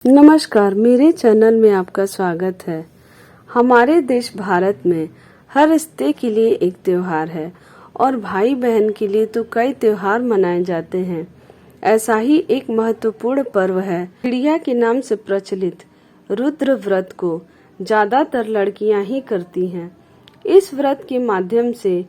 नमस्कार, मेरे चैनल में आपका स्वागत है। हमारे देश भारत में हर रिश्ते के लिए एक त्योहार है और भाई बहन के लिए तो कई त्योहार मनाए जाते हैं। ऐसा ही एक महत्वपूर्ण पर्व है चिड़िया के नाम से प्रचलित रुद्र व्रत को ज्यादातर लड़कियां ही करती हैं। इस व्रत के माध्यम से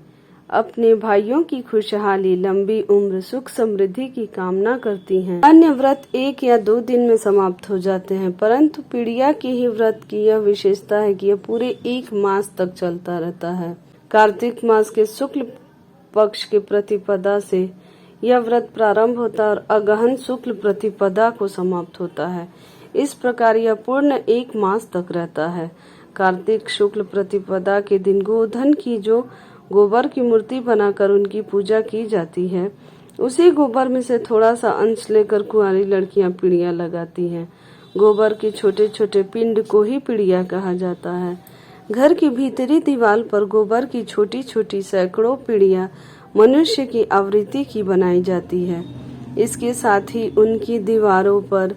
अपने भाइयों की खुशहाली, लंबी उम्र, सुख समृद्धि की कामना करती हैं। अन्य व्रत 1 या 2 दिन में समाप्त हो जाते हैं, परंतु पीड़िया के ही व्रत की यह विशेषता है कि यह पूरे 1 मास तक चलता रहता है। कार्तिक मास के शुक्ल पक्ष के प्रतिपदा से यह व्रत प्रारंभ होता है और अगहन शुक्ल प्रतिपदा को समाप्त होता है। इस प्रकार यह पूर्ण 1 मास तक रहता है। कार्तिक शुक्ल प्रतिपदा के दिन गोधन की जो गोबर की मूर्ति बनाकर उनकी पूजा की जाती है, उसी गोबर में से थोड़ा सा अंश लेकर कुंवारी लड़कियां पीड़िया लगाती हैं। गोबर के छोटे छोटे पिंड को ही पीड़िया कहा जाता है। घर की भीतरी दीवार पर गोबर की छोटी छोटी सैकड़ों पीड़िया मनुष्य की आवृत्ति की बनाई जाती है। इसके साथ ही उनकी दीवारों पर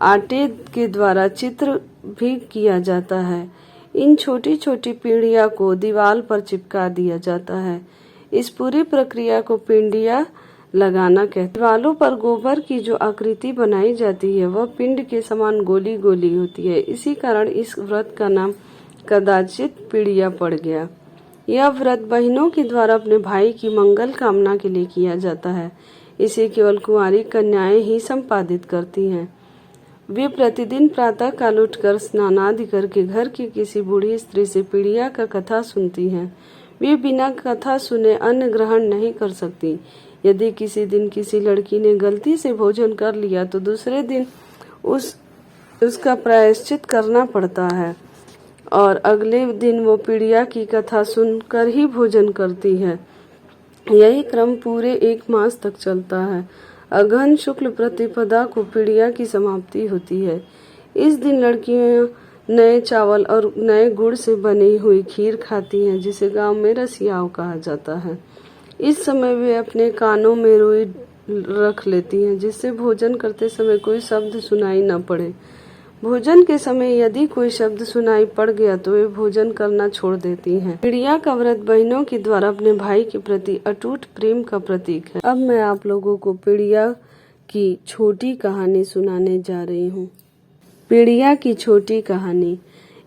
आटे के द्वारा चित्र भी किया जाता है। इन छोटी छोटी पीढ़िया को दीवार पर चिपका दिया जाता है। इस पूरी प्रक्रिया को पिंडिया लगाना कहते हैं। दीवारों पर गोबर की जो आकृति बनाई जाती है वह पिंड के समान गोली गोली होती है। इसी कारण इस व्रत का नाम कदाचित पीड़िया पड़ गया। यह व्रत बहनों के द्वारा अपने भाई की मंगल कामना के लिए किया जाता है। इसे केवल कुंवारी कन्याएं ही संपादित करती हैं। वे प्रतिदिन प्रातः काल उठकर स्नान आदि करके घर की किसी बूढ़ी स्त्री से पीड़िया का कथा सुनती हैं। वे बिना कथा सुने अन्न ग्रहण नहीं कर सकती। यदि किसी दिन किसी लड़की ने गलती से भोजन कर लिया तो दूसरे दिन उसका प्रायश्चित करना पड़ता है और अगले दिन वो पीड़िया की कथा सुनकर ही भोजन करती है। यही क्रम पूरे 1 मास तक चलता है। अगहन शुक्ल प्रतिपदा को पीड़िया की समाप्ति होती है। इस दिन लड़कियां नए चावल और नए गुड़ से बनी हुई खीर खाती हैं, जिसे गांव में रसियाव कहा जाता है। इस समय वे अपने कानों में रुई रख लेती हैं, जिससे भोजन करते समय कोई शब्द सुनाई न पड़े। भोजन के समय यदि कोई शब्द सुनाई पड़ गया तो वे भोजन करना छोड़ देती हैं। पीड़िया का व्रत बहनों के द्वारा अपने भाई के प्रति अटूट प्रेम का प्रतीक है। अब मैं आप लोगों को पीड़िया की छोटी कहानी सुनाने जा रही हूँ। पीड़िया की छोटी कहानी।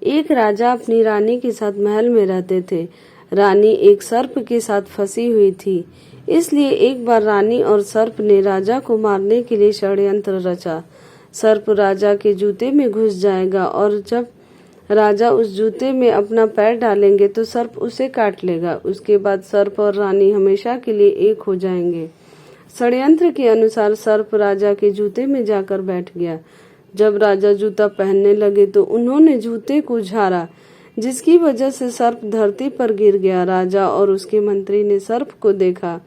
एक राजा अपनी रानी के साथ महल में रहते थे। रानी एक सर्प के साथ फंसी हुई थी, इसलिए एक बार रानी और सर्प ने राजा को मारने के लिए षड्यंत्र रचा। सर्प राजा के जूते में घुस जाएगा और जब राजा उस जूते में अपना पैर डालेंगे तो सर्प उसे काट लेगा। उसके बाद सर्प और रानी हमेशा के लिए एक हो जाएंगे। षड्यंत्र के अनुसार सर्प राजा के जूते में जाकर बैठ गया। जब राजा जूता पहनने लगे तो उन्होंने जूते को झाड़ा, जिसकी वजह से सर्प धरती पर गिर गया। राजा और उसके मंत्री ने सर्प को देखा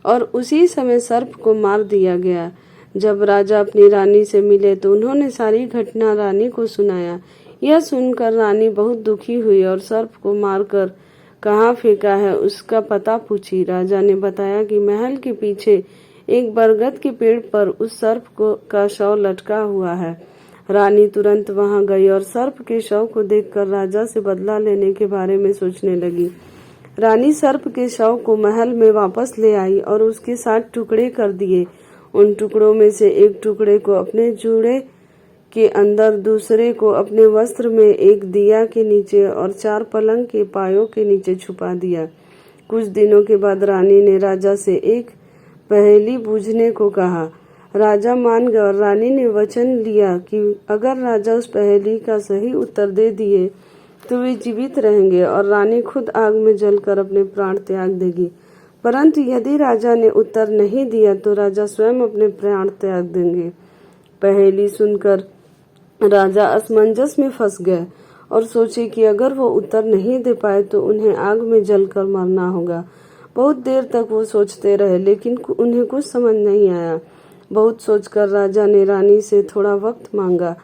और उसी समय सर्प को मार दिया गया। जब राजा अपनी रानी से मिले तो उन्होंने सारी घटना रानी को सुनाया। यह सुनकर रानी बहुत दुखी हुई और सर्प को मारकर कहाँ फेंका है उसका पता पूछी। राजा ने बताया कि महल के पीछे एक बरगद के पेड़ पर उस सर्प का शव लटका हुआ है। रानी तुरंत वहां गई और सर्प के शव को देखकर राजा से बदला लेने के बारे में सोचने लगी। रानी सर्प के शव को महल में वापस ले आई और उसके 7 टुकड़े कर दिए। उन टुकड़ों में से एक टुकड़े को अपने जूड़े के अंदर, दूसरे को अपने वस्त्र में, एक दिया के नीचे और 4 पलंग के पायों के नीचे छुपा दिया। कुछ दिनों के बाद रानी ने राजा से एक पहेली बूझने को कहा। राजा मान गया और रानी ने वचन लिया कि अगर राजा उस पहेली का सही उत्तर दे दिए तो वे जीवित रहेंगे और रानी खुद आग में जलकर अपने प्राण त्याग देगी। परंतु यदि राजा ने उत्तर नहीं दिया तो राजा स्वयं अपने प्राण त्याग देंगे। पहेली सुनकर राजा असमंजस में फंस गए और सोचे कि अगर वो उत्तर नहीं दे पाए तो उन्हें आग में जलकर मरना होगा। बहुत देर तक वो सोचते रहे, लेकिन उन्हें कुछ समझ नहीं आया। बहुत सोचकर राजा ने रानी से थोड़ा वक्त मांगा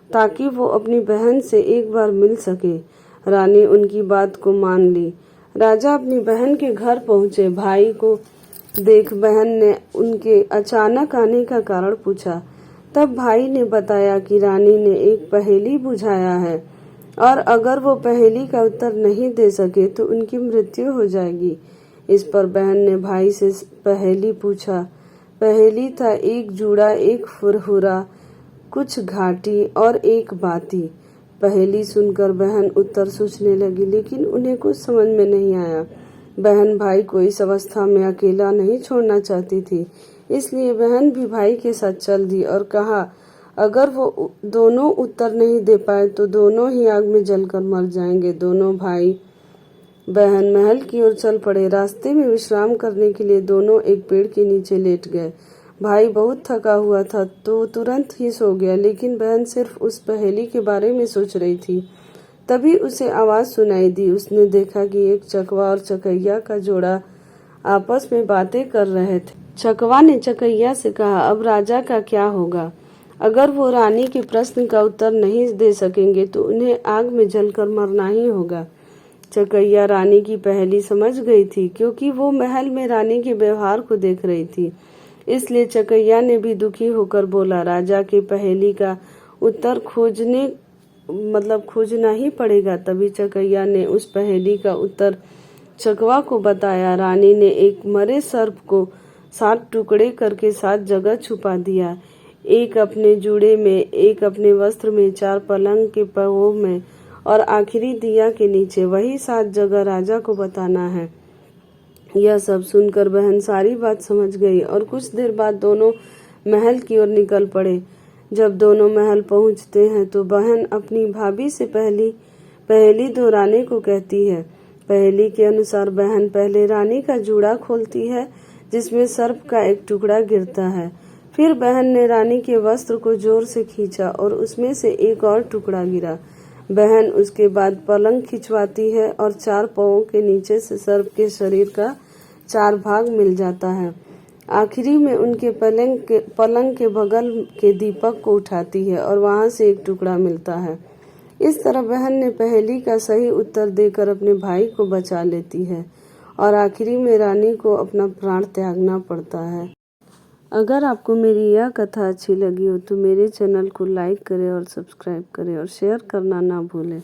ताकि वो अपनी बहन से एक बार मिल सके। रानी उनकी बात को मान ली। राजा अपनी बहन के घर पहुंचे। भाई को देख बहन ने उनके अचानक आने का कारण पूछा। तब भाई ने बताया कि रानी ने एक पहेली बुझाया है और अगर वो पहेली का उत्तर नहीं दे सके तो उनकी मृत्यु हो जाएगी। इस पर बहन ने भाई से पहेली पूछा। पहेली था, एक जूड़ा, एक फुरहुरा, कुछ घाटी और एक बाती। पहेली सुनकर बहन उत्तर सोचने लगी, लेकिन उन्हें कुछ समझ में नहीं आया। बहन भाई को इस अवस्था में अकेला नहीं छोड़ना चाहती थी, इसलिए बहन भी भाई के साथ चल दी और कहा, अगर वो दोनों उत्तर नहीं दे पाए तो दोनों ही आग में जलकर मर जाएंगे। दोनों भाई बहन महल की ओर चल पड़े। रास्ते में विश्राम करने के लिए दोनों एक पेड़ के नीचे लेट गए। भाई बहुत थका हुआ था तो तुरंत ही सो गया, लेकिन बहन सिर्फ उस पहेली के बारे में सोच रही थी। तभी उसे आवाज सुनाई दी। उसने देखा कि एक चकवा और चकैया का जोड़ा आपस में बातें कर रहे थे। चकवा ने चकैया से कहा, अब राजा का क्या होगा? अगर वो रानी के प्रश्न का उत्तर नहीं दे सकेंगे तो उन्हें आग में जलकर मरना ही होगा। चकैया रानी की पहेली समझ गई थी, क्योंकि वो महल में रानी के व्यवहार को देख रही थी। इसलिए चकैया ने भी दुखी होकर बोला, राजा के पहेली का उत्तर खोजना ही पड़ेगा। तभी चकैया ने उस पहेली का उत्तर चकवा को बताया। रानी ने एक मरे सर्प को 7 टुकड़े करके 7 जगह छुपा दिया, एक अपने जूड़े में, एक अपने वस्त्र में, 4 पलंग के पवों में और आखिरी दिया के नीचे। वही 7 जगह राजा को बताना है। यह सब सुनकर बहन सारी बात समझ गई और कुछ देर बाद दोनों महल की ओर निकल पड़े। जब दोनों महल पहुंचते हैं तो बहन अपनी भाभी से पहेली दोहराने को कहती है। पहेली के अनुसार बहन पहले रानी का जूड़ा खोलती है, जिसमें सर्प का एक टुकड़ा गिरता है। फिर बहन ने रानी के वस्त्र को जोर से खींचा और उसमें से एक और टुकड़ा गिरा। बहन उसके बाद पलंग खिंचवाती है और 4 पांवों के नीचे से सर्प के शरीर का 4 भाग मिल जाता है। आखिरी में उनके पलंग के बगल के दीपक को उठाती है और वहां से एक टुकड़ा मिलता है। इस तरह बहन ने पहेली का सही उत्तर देकर अपने भाई को बचा लेती है और आखिरी में रानी को अपना प्राण त्यागना पड़ता है। अगर आपको मेरी यह कथा अच्छी लगी हो तो मेरे चैनल को लाइक करें और सब्सक्राइब करें और शेयर करना ना भूलें।